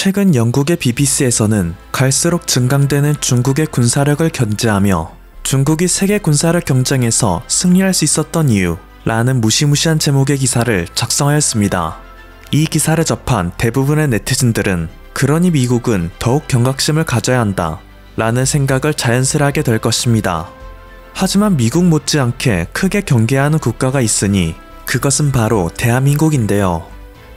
최근 영국의 BBC에서는 갈수록 증강되는 중국의 군사력을 견제하며 중국이 세계 군사력 경쟁에서 승리할 수 있었던 이유 라는 무시무시한 제목의 기사를 작성하였습니다. 이 기사를 접한 대부분의 네티즌들은 그러니 미국은 더욱 경각심을 가져야 한다 라는 생각을 자연스레 될 것입니다. 하지만 미국 못지않게 크게 경계하는 국가가 있으니 그것은 바로 대한민국인데요.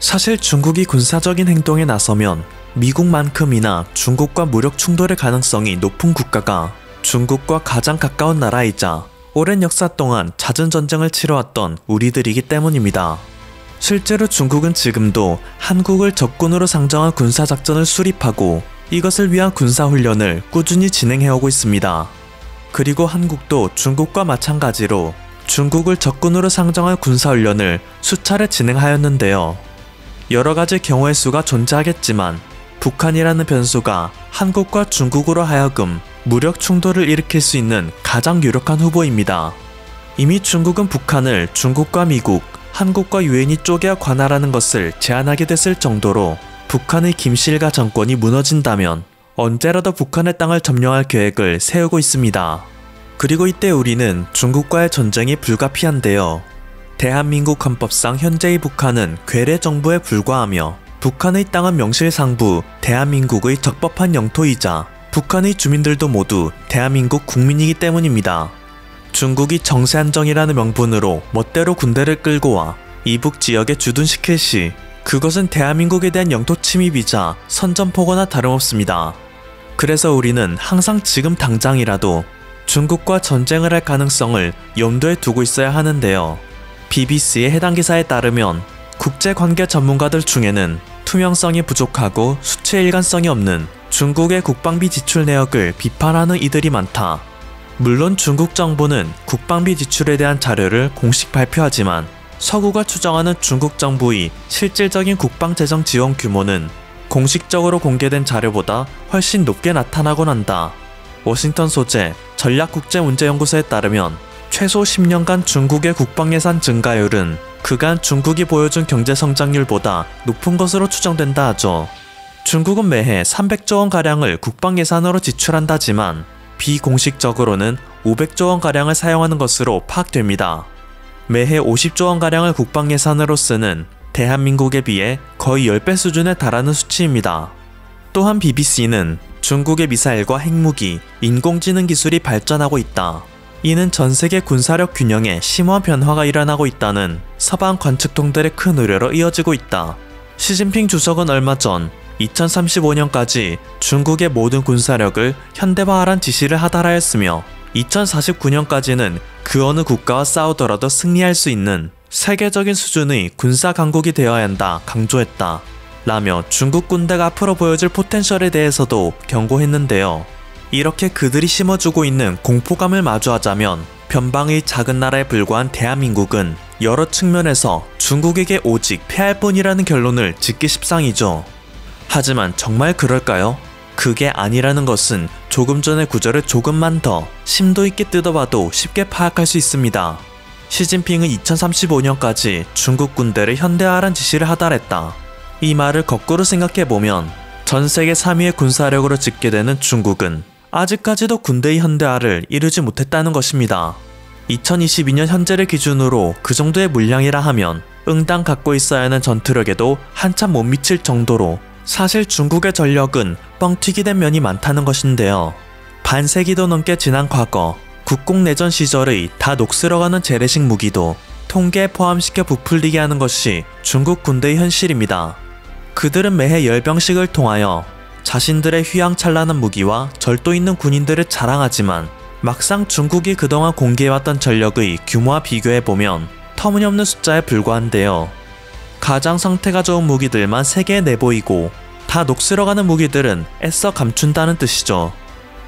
사실 중국이 군사적인 행동에 나서면 미국만큼이나 중국과 무력 충돌의 가능성이 높은 국가가 중국과 가장 가까운 나라이자 오랜 역사 동안 잦은 전쟁을 치러왔던 우리들이기 때문입니다. 실제로 중국은 지금도 한국을 적군으로 상정한 군사작전을 수립하고 이것을 위한 군사훈련을 꾸준히 진행해오고 있습니다. 그리고 한국도 중국과 마찬가지로 중국을 적군으로 상정한 군사훈련을 수차례 진행하였는데요. 여러가지 경우의 수가 존재하겠지만 북한이라는 변수가 한국과 중국으로 하여금 무력 충돌을 일으킬 수 있는 가장 유력한 후보입니다. 이미 중국은 북한을 중국과 미국, 한국과 유엔이 쪼개어 관할하는 것을 제안하게 됐을 정도로 북한의 김실가 정권이 무너진다면 언제라도 북한의 땅을 점령할 계획을 세우고 있습니다. 그리고 이때 우리는 중국과의 전쟁이 불가피한데요. 대한민국 헌법상 현재의 북한은 괴뢰 정부에 불과하며 북한의 땅은 명실상부 대한민국의 적법한 영토이자 북한의 주민들도 모두 대한민국 국민이기 때문입니다. 중국이 정세안정이라는 명분으로 멋대로 군대를 끌고 와 이북 지역에 주둔시킬 시 그것은 대한민국에 대한 영토 침입이자 선전포고나 다름없습니다. 그래서 우리는 항상 지금 당장이라도 중국과 전쟁을 할 가능성을 염두에 두고 있어야 하는데요. BBC의 해당 기사에 따르면 국제관계 전문가들 중에는 투명성이 부족하고 수치 일관성이 없는 중국의 국방비 지출 내역을 비판하는 이들이 많다. 물론 중국 정부는 국방비 지출에 대한 자료를 공식 발표하지만 서구가 추정하는 중국 정부의 실질적인 국방재정 지원 규모는 공식적으로 공개된 자료보다 훨씬 높게 나타나곤 한다. 워싱턴 소재 전략국제문제연구소에 따르면 최소 10년간 중국의 국방예산 증가율은 그간 중국이 보여준 경제성장률보다 높은 것으로 추정된다 하죠. 중국은 매해 300조 원가량을 국방예산으로 지출한다지만 비공식적으로는 500조 원가량을 사용하는 것으로 파악됩니다. 매해 50조 원가량을 국방예산으로 쓰는 대한민국에 비해 거의 10배 수준에 달하는 수치입니다. 또한 BBC는 중국의 미사일과 핵무기, 인공지능 기술이 발전하고 있다. 이는 전세계 군사력 균형에 심오한 변화가 일어나고 있다는 서방 관측통들의 큰 우려로 이어지고 있다. 시진핑 주석은 얼마 전 2035년까지 중국의 모든 군사력을 현대화하란 지시를 하달하였으며 2049년까지는 그 어느 국가와 싸우더라도 승리할 수 있는 세계적인 수준의 군사 강국이 되어야 한다 강조했다. 라며 중국 군대가 앞으로 보여줄 포텐셜에 대해서도 경고했는데요. 이렇게 그들이 심어주고 있는 공포감을 마주하자면 변방의 작은 나라에 불과한 대한민국은 여러 측면에서 중국에게 오직 패할 뿐이라는 결론을 짓기 십상이죠. 하지만 정말 그럴까요? 그게 아니라는 것은 조금 전의 구절을 조금만 더 심도 있게 뜯어봐도 쉽게 파악할 수 있습니다. 시진핑은 2035년까지 중국 군대를 현대화하란 지시를 하달했다. 이 말을 거꾸로 생각해보면 전세계 3위의 군사력으로 집계 되는 중국은 아직까지도 군대의 현대화를 이루지 못했다는 것입니다. 2022년 현재를 기준으로 그 정도의 물량이라 하면 응당 갖고 있어야 하는 전투력에도 한참 못 미칠 정도로 사실 중국의 전력은 뻥튀기된 면이 많다는 것인데요. 반세기도 넘게 지난 과거 국공내전 시절의 다 녹슬어가는 재래식 무기도 통계에 포함시켜 부풀리게 하는 것이 중국 군대의 현실입니다. 그들은 매해 열병식을 통하여 자신들의 휘황찬란한 무기와 절도 있는 군인들을 자랑하지만 막상 중국이 그동안 공개해왔던 전력의 규모와 비교해보면 터무니없는 숫자에 불과한데요. 가장 상태가 좋은 무기들만 세계에 내보이고 다 녹슬어가는 무기들은 애써 감춘다는 뜻이죠.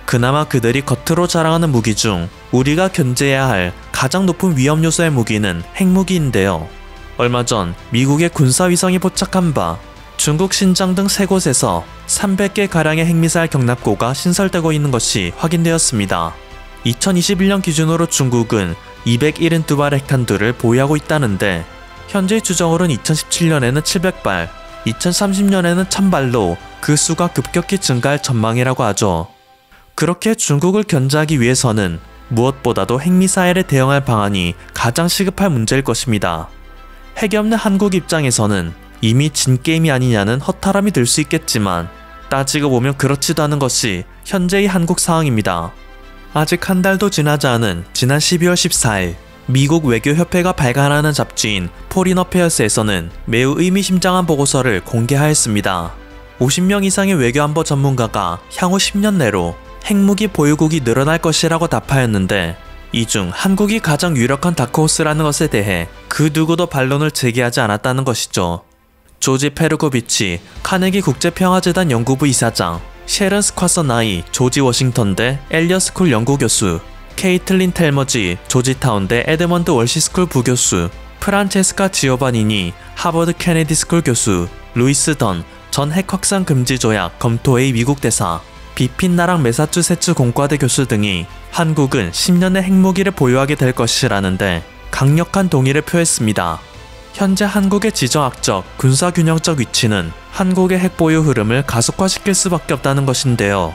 그나마 그들이 겉으로 자랑하는 무기 중 우리가 견제해야 할 가장 높은 위험 요소의 무기는 핵무기인데요. 얼마 전 미국의 군사위성이 포착한 바 중국 신장 등 3곳에서 300개가량의 핵미사일 경납고가 신설되고 있는 것이 확인되었습니다. 2021년 기준으로 중국은 272발 핵탄두를 보유하고 있다는데 현재 추정으로는 2017년에는 700발, 2030년에는 1000발로 그 수가 급격히 증가할 전망이라고 하죠. 그렇게 중국을 견제하기 위해서는 무엇보다도 핵미사일에 대응할 방안이 가장 시급할 문제일 것입니다. 핵이 없는 한국 입장에서는 이미 진 게임이 아니냐는 허탈함이 들 수 있겠지만 따지고 보면 그렇지도 않은 것이 현재의 한국 상황입니다. 아직 한 달도 지나지 않은 지난 12월 14일 미국 외교협회가 발간하는 잡지인 포린 어페어스에서는 매우 의미심장한 보고서를 공개하였습니다. 50명 이상의 외교안보 전문가가 향후 10년 내로 핵무기 보유국이 늘어날 것이라고 답하였는데 이 중 한국이 가장 유력한 다크호스라는 것에 대해 그 누구도 반론을 제기하지 않았다는 것이죠. 조지 페르코비치 카네기 국제평화재단 연구부 이사장, 셰런 스쿼서 나이 조지 워싱턴대 엘리어스쿨 연구교수, 케이틀린 텔머지 조지타운대 에드먼드 월시스쿨 부교수, 프란체스카 지오바니니 하버드 케네디 스쿨 교수, 루이스 던 전 핵확산 금지 조약 검토회의 미국 대사, 비핀 나랑 매사추세츠 공과대 교수 등이 한국은 10년의 핵무기를 보유하게 될 것이라는데 강력한 동의를 표했습니다. 현재 한국의 지정학적, 군사균형적 위치는 한국의 핵보유 흐름을 가속화시킬 수밖에 없다는 것인데요.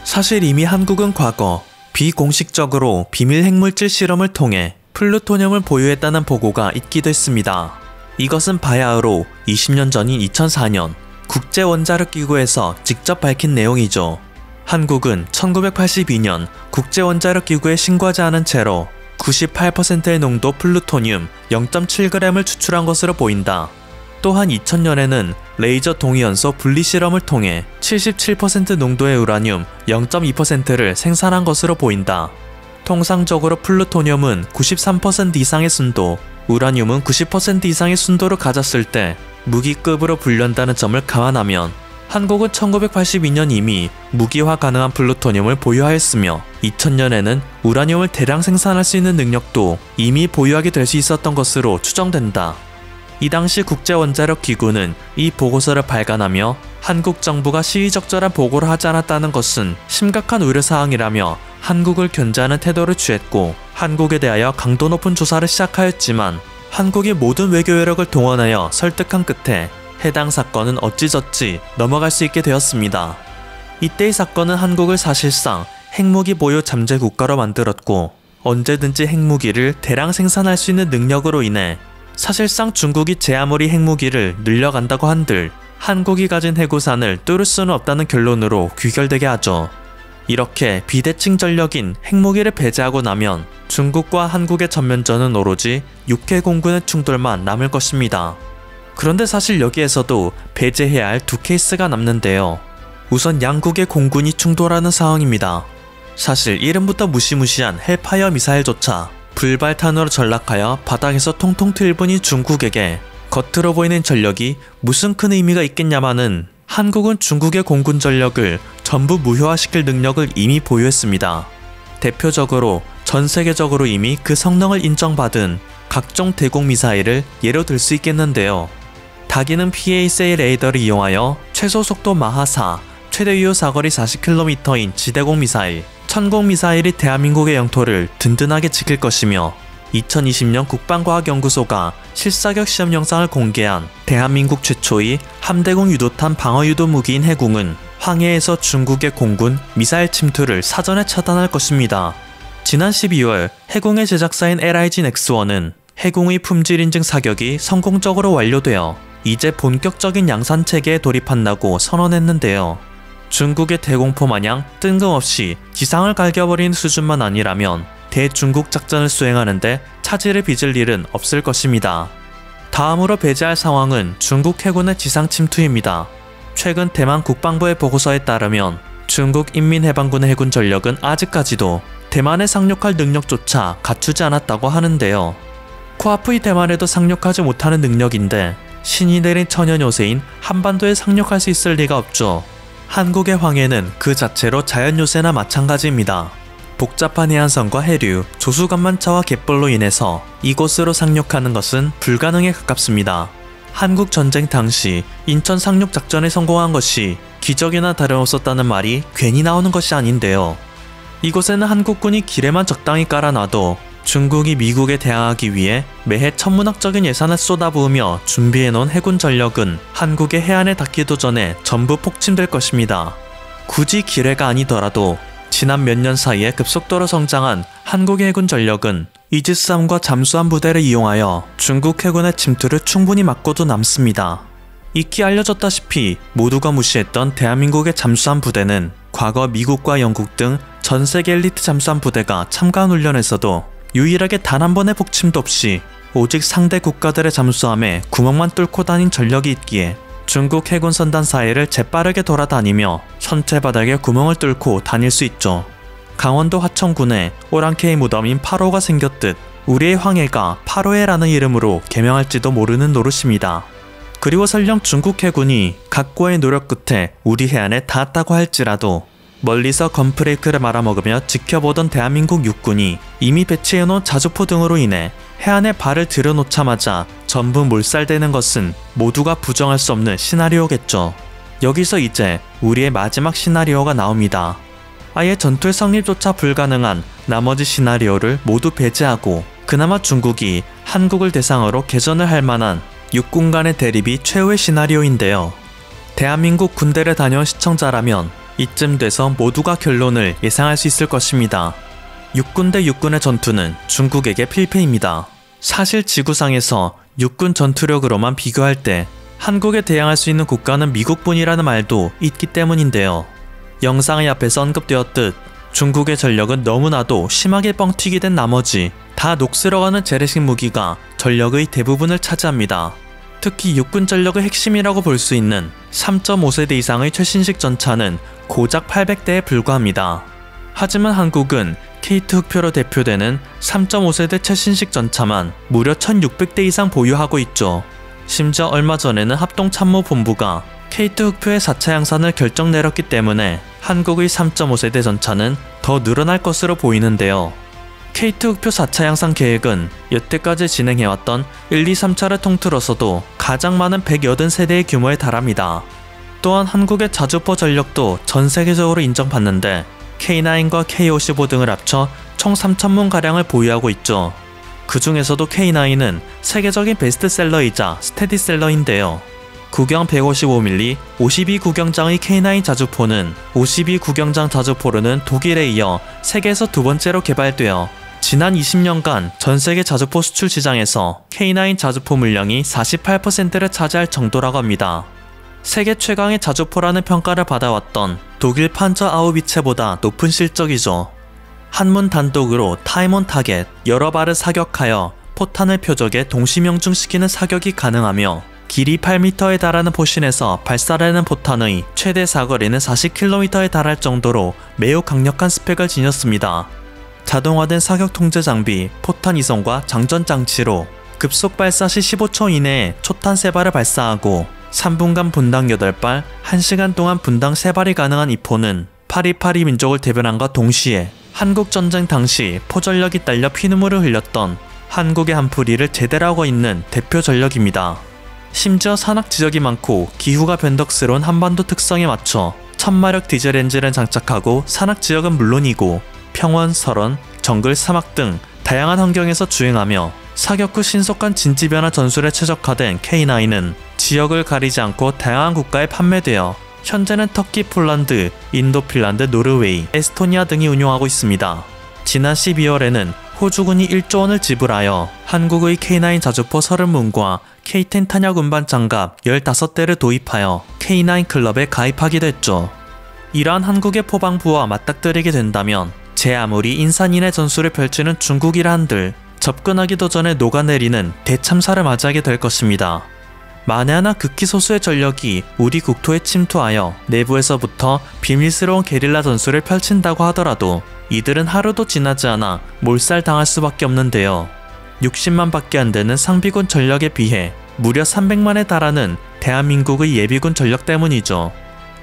사실 이미 한국은 과거 비공식적으로 비밀 핵물질 실험을 통해 플루토늄을 보유했다는 보고가 있기도 했습니다. 이것은 바야흐로 20년 전인 2004년 국제원자력기구에서 직접 밝힌 내용이죠. 한국은 1982년 국제원자력기구에 신고하지 않은 채로 98%의 농도 플루토늄 0.7g을 추출한 것으로 보인다. 또한 2000년에는 레이저 동위연소 분리 실험을 통해 77% 농도의 우라늄 0.2%를 생산한 것으로 보인다. 통상적으로 플루토늄은 93% 이상의 순도, 우라늄은 90% 이상의 순도를 가졌을 때 무기급으로 분류한다는 점을 감안하면 한국은 1982년 이미 무기화 가능한 플루토늄을 보유하였으며 2000년에는 우라늄을 대량 생산할 수 있는 능력도 이미 보유하게 될 수 있었던 것으로 추정된다. 이 당시 국제원자력기구는 이 보고서를 발간하며 한국 정부가 시의적절한 보고를 하지 않았다는 것은 심각한 우려사항이라며 한국을 견제하는 태도를 취했고 한국에 대하여 강도 높은 조사를 시작하였지만 한국이 모든 외교 여력을 동원하여 설득한 끝에 해당 사건은 어찌저찌 넘어갈 수 있게 되었습니다. 이때의 사건은 한국을 사실상 핵무기 보유 잠재 국가로 만들었고 언제든지 핵무기를 대량 생산할 수 있는 능력으로 인해 사실상 중국이 제 아무리 핵무기를 늘려간다고 한들 한국이 가진 해구산을 뚫을 수는 없다는 결론으로 귀결되게 하죠. 이렇게 비대칭 전력인 핵무기를 배제하고 나면 중국과 한국의 전면전은 오로지 육해 공군의 충돌만 남을 것입니다. 그런데 사실 여기에서도 배제해야 할 두 케이스가 남는데요. 우선 양국의 공군이 충돌하는 상황입니다. 사실 이름부터 무시무시한 헬파이어 미사일조차 불발탄으로 전락하여 바닥에서 통통 튈 뿐인 중국에게 겉으로 보이는 전력이 무슨 큰 의미가 있겠냐마는 한국은 중국의 공군 전력을 전부 무효화시킬 능력을 이미 보유했습니다. 대표적으로 전 세계적으로 이미 그 성능을 인정받은 각종 대공 미사일을 예로 들 수 있겠는데요. 닭이는 PAC 레이더를 이용하여 최소 속도 마하 4, 최대 유효 사거리 40km인 지대공 미사일, 천공 미사일이 대한민국의 영토를 든든하게 지킬 것이며 2020년 국방과학연구소가 실사격 시험 영상을 공개한 대한민국 최초의 함대공 유도탄 방어 유도 무기인 해궁은 황해에서 중국의 공군 미사일 침투를 사전에 차단할 것입니다. 지난 12월 해궁의 제작사인 LIG 넥스원은 해궁의 품질 인증 사격이 성공적으로 완료되어 이제 본격적인 양산 체계에 돌입한다고 선언했는데요. 중국의 대공포 마냥 뜬금없이 지상을 갈겨버리는 수준만 아니라면 대중국 작전을 수행하는데 차질을 빚을 일은 없을 것입니다. 다음으로 배제할 상황은 중국 해군의 지상 침투입니다. 최근 대만 국방부의 보고서에 따르면 중국 인민해방군의 해군 전력은 아직까지도 대만에 상륙할 능력조차 갖추지 않았다고 하는데요. 코앞의 대만에도 상륙하지 못하는 능력인데 신이 내린 천연 요새인 한반도에 상륙할 수 있을 리가 없죠. 한국의 황해는 그 자체로 자연 요새나 마찬가지입니다. 복잡한 해안선과 해류, 조수간만차와 갯벌로 인해서 이곳으로 상륙하는 것은 불가능에 가깝습니다. 한국 전쟁 당시 인천 상륙 작전에 성공한 것이 기적이나 다름없었다는 말이 괜히 나오는 것이 아닌데요. 이곳에는 한국군이 기뢰만 적당히 깔아놔도 중국이 미국에 대항하기 위해 매해 천문학적인 예산을 쏟아부으며 준비해놓은 해군 전력은 한국의 해안에 닿기도 전에 전부 폭침될 것입니다. 굳이 기뢰가 아니더라도 지난 몇 년 사이에 급속도로 성장한 한국의 해군 전력은 이지스함과 잠수함 부대를 이용하여 중국 해군의 침투를 충분히 막고도 남습니다. 익히 알려졌다시피 모두가 무시했던 대한민국의 잠수함 부대는 과거 미국과 영국 등 전 세계 엘리트 잠수함 부대가 참가한 훈련에서도 유일하게 단 한 번의 폭침도 없이 오직 상대 국가들의 잠수함에 구멍만 뚫고 다닌 전력이 있기에 중국 해군 선단 사이를 재빠르게 돌아다니며 선체 바닥에 구멍을 뚫고 다닐 수 있죠. 강원도 화천군에 오랑캐의 무덤인 파로가 생겼듯 우리의 황해가 파로해라는 이름으로 개명할지도 모르는 노릇입니다. 그리고 설령 중국 해군이 각고의 노력 끝에 우리 해안에 닿았다고 할지라도 멀리서 건프레이크를 말아먹으며 지켜보던 대한민국 육군이 이미 배치해놓은 자주포 등으로 인해 해안에 발을 들여놓자마자 전부 몰살되는 것은 모두가 부정할 수 없는 시나리오겠죠. 여기서 이제 우리의 마지막 시나리오가 나옵니다. 아예 전투의 성립조차 불가능한 나머지 시나리오를 모두 배제하고 그나마 중국이 한국을 대상으로 개전을 할 만한 육군 간의 대립이 최후의 시나리오인데요. 대한민국 군대를 다녀온 시청자라면 이쯤 돼서 모두가 결론을 예상할 수 있을 것입니다. 육군 대 육군의 전투는 중국에게 필패입니다. 사실 지구상에서 육군 전투력으로만 비교할 때 한국에 대항할 수 있는 국가는 미국뿐이라는 말도 있기 때문인데요. 영상의 앞에서 언급되었듯 중국의 전력은 너무나도 심하게 뻥튀기 된 나머지 다 녹슬어가는 재래식 무기가 전력의 대부분을 차지합니다. 특히 육군 전력의 핵심이라고 볼 수 있는 3.5세대 이상의 최신식 전차는 고작 800대에 불과합니다. 하지만 한국은 K2 흑표로 대표되는 3.5세대 최신식 전차만 무려 1600대 이상 보유하고 있죠. 심지어 얼마 전에는 합동참모본부가 K2 흑표의 4차 양산을 결정 내렸기 때문에 한국의 3.5세대 전차는 더 늘어날 것으로 보이는데요. K2 흑표 4차 양산 계획은 여태까지 진행해왔던 1, 2, 3차를 통틀어서도 가장 많은 180세대의 규모에 달합니다. 또한 한국의 자주포 전력도 전 세계적으로 인정받는데 K9과 K55 등을 합쳐 총 3,000문가량을 보유하고 있죠. 그 중에서도 K9은 세계적인 베스트셀러이자 스테디셀러인데요. 구경 155mm 52구경장의 K9 자주포는 52구경장 자주포로는 독일에 이어 세계에서 두 번째로 개발되어 지난 20년간 전세계 자주포 수출 시장에서 K9 자주포 물량이 48%를 차지할 정도라고 합니다. 세계 최강의 자주포라는 평가를 받아왔던 독일 판저 아우비체보다 높은 실적이죠. 한문 단독으로 타임온 타겟 여러 발을 사격하여 포탄을 표적에 동시 명중시키는 사격이 가능하며 길이 8m에 달하는 포신에서 발사하는 포탄의 최대 사거리는 40km에 달할 정도로 매우 강력한 스펙을 지녔습니다. 자동화된 사격 통제 장비, 포탄 이송과 장전 장치로 급속 발사 시 15초 이내에 초탄 3발을 발사하고 3분간 분당 8발, 1시간 동안 분당 3발이 가능한 이 포는 파리파리 민족을 대변함과 동시에 한국전쟁 당시 포전력이 딸려 피눈물을 흘렸던 한국의 한풀이를 제대로 하고 있는 대표 전력입니다. 심지어 산악 지역이 많고 기후가 변덕스러운 한반도 특성에 맞춰 1000마력 디젤 엔진을 장착하고 산악 지역은 물론이고 평원, 설원, 정글, 사막 등 다양한 환경에서 주행하며 사격 후 신속한 진지변화 전술에 최적화된 K9은 지역을 가리지 않고 다양한 국가에 판매되어 현재는 터키, 폴란드, 인도, 핀란드, 노르웨이, 에스토니아 등이 운용하고 있습니다. 지난 12월에는 호주군이 1조 원을 지불하여 한국의 K9 자주포 30문과 K10 탄약 운반 장갑 15대를 도입하여 K9 클럽에 가입하기도 했죠. 이러한 한국의 포방부와 맞닥뜨리게 된다면 제 아무리 인산인해 전술을 펼치는 중국이라 한들 접근하기도 전에 녹아내리는 대참사를 맞이하게 될 것입니다. 만에 하나 극히 소수의 전력이 우리 국토에 침투하여 내부에서부터 비밀스러운 게릴라 전술을 펼친다고 하더라도 이들은 하루도 지나지 않아 몰살당할 수밖에 없는데요. 60만 밖에 안 되는 상비군 전력에 비해 무려 300만에 달하는 대한민국의 예비군 전력 때문이죠.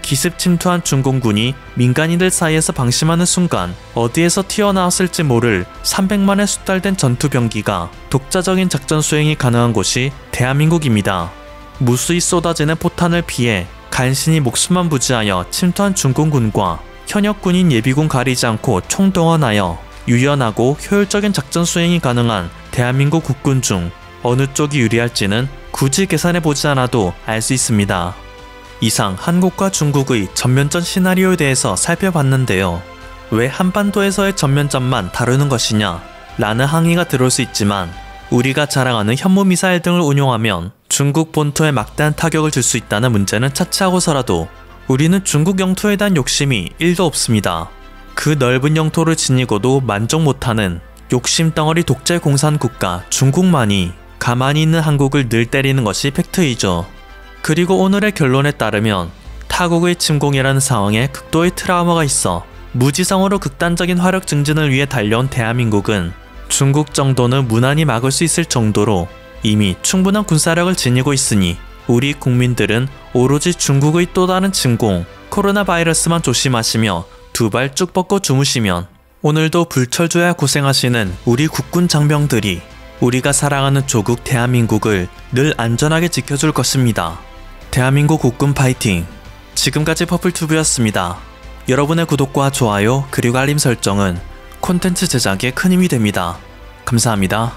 기습 침투한 중공군이 민간인들 사이에서 방심하는 순간 어디에서 튀어나왔을지 모를 300만의 숙달된 전투병기가 독자적인 작전 수행이 가능한 곳이 대한민국입니다. 무수히 쏟아지는 포탄을 피해 간신히 목숨만 부지하여 침투한 중공군과 현역 군인 예비군 가리지 않고 총동원하여 유연하고 효율적인 작전 수행이 가능한 대한민국 국군 중 어느 쪽이 유리할지는 굳이 계산해보지 않아도 알 수 있습니다. 이상 한국과 중국의 전면전 시나리오에 대해서 살펴봤는데요. 왜 한반도에서의 전면전만 다루는 것이냐 라는 항의가 들어올 수 있지만 우리가 자랑하는 현무미사일 등을 운용하면 중국 본토에 막대한 타격을 줄 수 있다는 문제는 차치하고서라도 우리는 중국 영토에 대한 욕심이 1도 없습니다. 그 넓은 영토를 지니고도 만족 못하는 욕심덩어리 독재 공산국가 중국만이 가만히 있는 한국을 늘 때리는 것이 팩트이죠. 그리고 오늘의 결론에 따르면 타국의 침공이라는 상황에 극도의 트라우마가 있어 무지성으로 극단적인 화력 증진을 위해 달려온 대한민국은 중국 정도는 무난히 막을 수 있을 정도로 이미 충분한 군사력을 지니고 있으니 우리 국민들은 오로지 중국의 또 다른 침공, 코로나 바이러스만 조심하시며 두 발 쭉 뻗고 주무시면 오늘도 불철주야 고생하시는 우리 국군 장병들이 우리가 사랑하는 조국 대한민국을 늘 안전하게 지켜줄 것입니다. 대한민국 국군 파이팅! 지금까지 퍼플튜브였습니다. 여러분의 구독과 좋아요 그리고 알림 설정은 콘텐츠 제작에 큰 힘이 됩니다. 감사합니다.